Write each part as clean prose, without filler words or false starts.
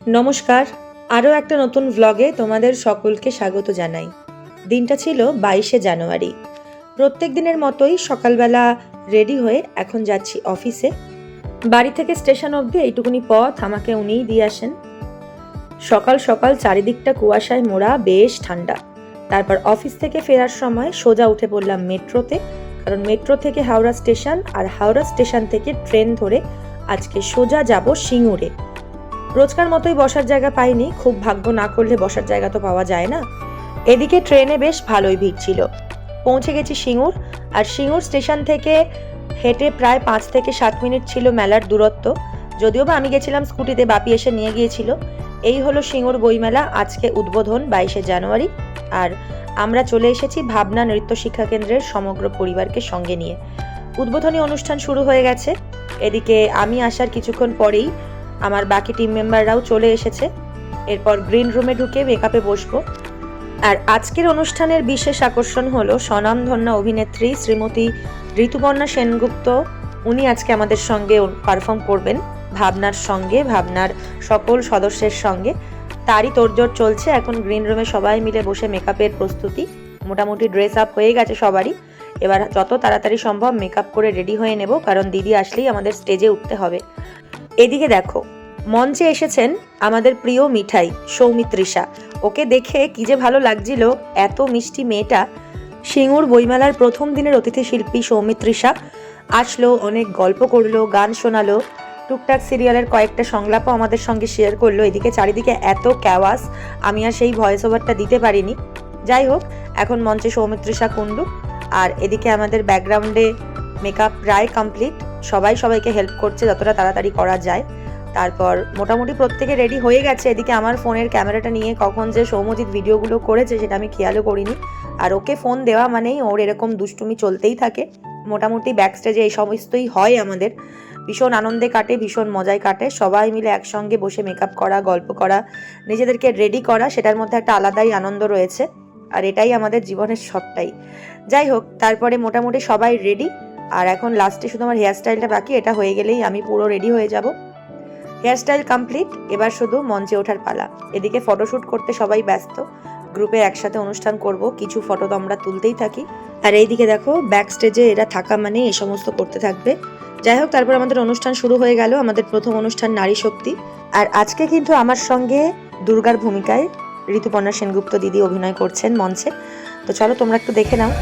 নমস্কার, আরও একটা নতুন ভ্লগে তোমাদের সকলকে স্বাগত জানাই। দিনটা ছিল 22শে জানুয়ারি। প্রত্যেক দিনের মতোই সকালবেলা রেডি হয়ে এখন যাচ্ছি অফিসে। বাড়ি থেকে স্টেশন অবধি এইটুকুনি পথ আমাকে উনিই দিয়ে আসেন। সকাল সকাল চারিদিকটা কুয়াশায় মোড়া, বেশ ঠান্ডা। তারপর অফিস থেকে ফেরার সময় সোজা উঠে পড়লাম মেট্রোতে, কারণ মেট্রো থেকে হাওড়া স্টেশন আর হাওড়া স্টেশন থেকে ট্রেন ধরে আজকে সোজা যাব সিঙ্গুরে। রোজকার মতোই বসার জায়গা পাইনি, খুব ভাগ্য না করলে বসার জায়গা তো পাওয়া যায় না। এদিকে ট্রেনে বেশ ভালোই ভিড় ছিল। পৌঁছে গেছি সিঙ্গুর, আর সিঙ্গুর স্টেশন থেকে হেঁটে প্রায় 5 থেকে 7 মিনিট ছিল মেলার দূরত্ব। যদিও বা আমি গেছিলাম স্কুটিতে, বাপি এসে নিয়ে গিয়েছিল। এই হলো সিঙ্গুর বইমেলা, আজকে উদ্বোধন 22শে জানুয়ারি। আর আমরা চলে এসেছি ভাবনা নৃত্য শিক্ষা কেন্দ্রের সমগ্র পরিবারকে সঙ্গে নিয়ে। উদ্বোধনী অনুষ্ঠান শুরু হয়ে গেছে। এদিকে আমি আসার কিছুক্ষণ পরেই আমার বাকি টিম মেম্বাররাও চলে এসেছে। এরপর গ্রিন রুমে ঢুকে মেকআপে বসবো। আর আজকের অনুষ্ঠানের বিশেষ আকর্ষণ হলো স্বনামধন্য অভিনেত্রী শ্রীমতী ঋতুপর্ণা সেনগুপ্ত। উনি আজকে আমাদের সঙ্গে পারফর্ম করবেন, ভাবনার সঙ্গে, ভাবনার সকল সদস্যের সঙ্গে। তারই তোড়জোড় চলছে এখন গ্রিন রুমে, সবাই মিলে বসে মেকআপের প্রস্তুতি। মোটামুটি ড্রেস আপ হয়ে গেছে সবারই। এবার যত তাড়াতাড়ি সম্ভব মেকআপ করে রেডি হয়ে নেব, কারণ দিদি আসলেই আমাদের স্টেজে উঠতে হবে। এদিকে দেখো, মঞ্চে এসেছেন আমাদের প্রিয় মিঠাই সৌমিত্রিষা। ওকে দেখে কি যে ভালো লাগছিল, এত মিষ্টি মেয়েটা। সিঙ্গুর বইমেলার প্রথম দিনের অতিথি শিল্পী সৌমিত্রিষা আসলো, অনেক গল্প করলো, গান শোনালো, টুকটাক সিরিয়ালের কয়েকটা সংলাপও আমাদের সঙ্গে শেয়ার করলো। এদিকে চারিদিকে এত ক্যাওয়াস, আমি আর সেই ভয়েস ওভারটা দিতে পারিনি। যাই হোক, এখন মঞ্চে সৌমিত্রিষা কুণ্ডু, আর এদিকে আমাদের ব্যাকগ্রাউন্ডে মেকআপ প্রায় কমপ্লিট। সবাই সবাইকে হেল্প করছে যতটা তাড়াতাড়ি করা যায়। তারপর মোটামুটি প্রত্যেকে রেডি হয়ে গেছে। এদিকে আমার ফোনের ক্যামেরাটা নিয়ে কখন যে সৌম্যজিৎ ভিডিওগুলো করেছে সেটা আমি খেয়ালও করিনি। আর ওকে ফোন দেওয়া মানেই ওর এরকম দুষ্টুমি চলতেই থাকে। মোটামুটি ব্যাক স্টেজে এই সমস্তই হয় আমাদের। ভীষণ আনন্দে কাটে, ভীষণ মজায় কাটে। সবাই মিলে একসঙ্গে বসে মেকআপ করা, গল্প করা, নিজেদেরকে রেডি করা, সেটার মধ্যে একটা আলাদাই আনন্দ রয়েছে। আর এটাই আমাদের জীবনের সবটাই। যাই হোক, তারপরে মোটামুটি সবাই রেডি। আর এখন লাস্টে শুধু আমার হেয়ারস্টাইলটা বাকি, এটা হয়ে গেলেই আমি পুরো রেডি হয়ে যাব। হেয়ারস্টাইল কমপ্লিট, এবার শুধু মঞ্চে ওঠার পালা। এদিকে ফটোশ্যুট করতে সবাই ব্যস্ত। গ্রুপে একসাথে অনুষ্ঠান করব, কিছু ফটো তো আমরা তুলতেই থাকি। আর এইদিকে দেখো, ব্যাক স্টেজে এরা থাকা মানে এই সমস্ত করতে থাকবে। যাই হোক, তারপর আমাদের অনুষ্ঠান শুরু হয়ে গেল, আমাদের প্রথম অনুষ্ঠান নারী শক্তি। আর আজকে কিন্তু আমার সঙ্গে দুর্গার ভূমিকায় ঋতুপর্ণা সেনগুপ্ত দিদি অভিনয় করছেন মঞ্চে। তো চলো তোমরা একটু দেখে নাও।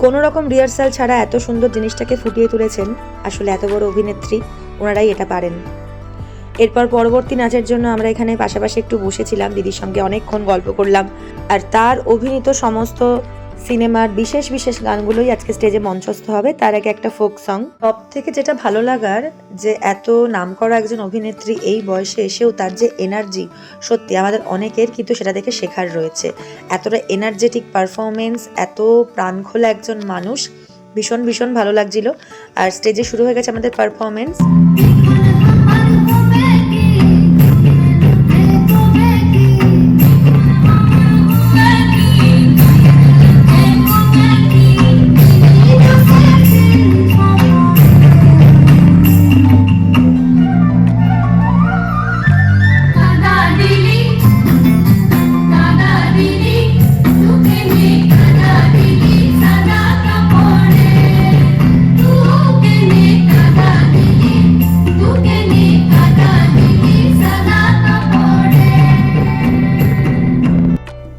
কোনো রকম রিহার্সাল ছাড়া এত সুন্দর জিনিসটাকে ফুটিয়ে তুলেছেন। আসলে এত বড় অভিনেত্রী, ওনারাই এটা পারেন। এরপর পরবর্তী নাচের জন্য আমরা এখানে পাশাপাশি একটু বসেছিলাম, দিদির সঙ্গে অনেকক্ষণ গল্প করলাম। আর তার অভিনীত সমস্ত সিনেমার বিশেষ বিশেষ গানগুলোই আজকে স্টেজে মঞ্চস্থ হবে। তার আগে একটা ফোক সং। সব থেকে যেটা ভালো লাগার, যে এত নামকরা একজন অভিনেত্রী এই বয়সে এসেও তার যে এনার্জি, সত্যি আমাদের অনেকের কিন্তু সেটা দেখে শেখার রয়েছে। এতটা এনার্জেটিক পারফরমেন্স, এত প্রাণখোলা একজন মানুষ, ভীষণ ভীষণ ভালো লাগছিল। আর স্টেজে শুরু হয়ে গেছে আমাদের পারফরমেন্স।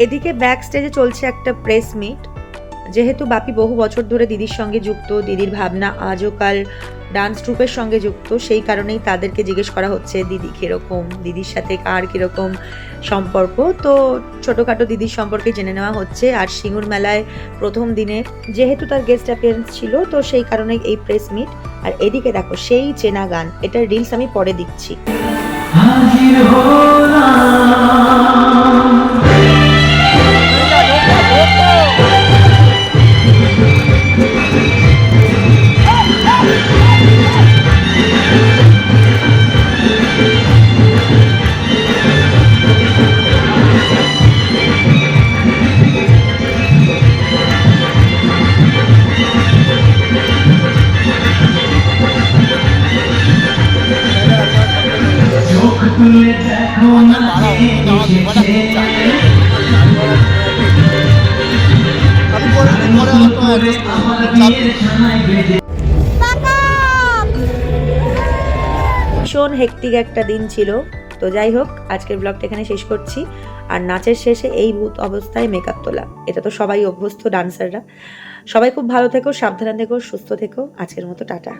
এদিকে ব্যাক স্টেজে চলছে একটা প্রেস মিট। যেহেতু বাপি বহু বছর ধরে দিদির সঙ্গে যুক্ত, দিদির ভাবনা আজও কাল ডান্স ট্রুপের সঙ্গে যুক্ত, সেই কারণেই তাদেরকে জিজ্ঞেস করা হচ্ছে দিদি কীরকম, দিদির সাথে কার কীরকম সম্পর্ক। তো ছোটোখাটো দিদির সম্পর্কে জেনে নেওয়া হচ্ছে। আর সিঙ্গুর মেলায় প্রথম দিনে যেহেতু তার গেস্ট অ্যাপিয়ারেন্স ছিল, তো সেই কারণে এই প্রেস মিট। আর এদিকে দেখো সেই চেনা গান, এটার রিলস আমি পরে দিচ্ছি। ভীষণ হেক্টিক একটা দিন ছিল। তো যাই হোক, আজকের ব্লগটা এখানে শেষ করছি। আর নাচের শেষে এই ভূত অবস্থায় মেকআপ তোলা, এটা তো সবাই অভ্যস্ত ডান্সাররা। সবাই খুব ভালো থেকো, সাবধানে থেকো, সুস্থ থেকো। আজকের মতো টাটা।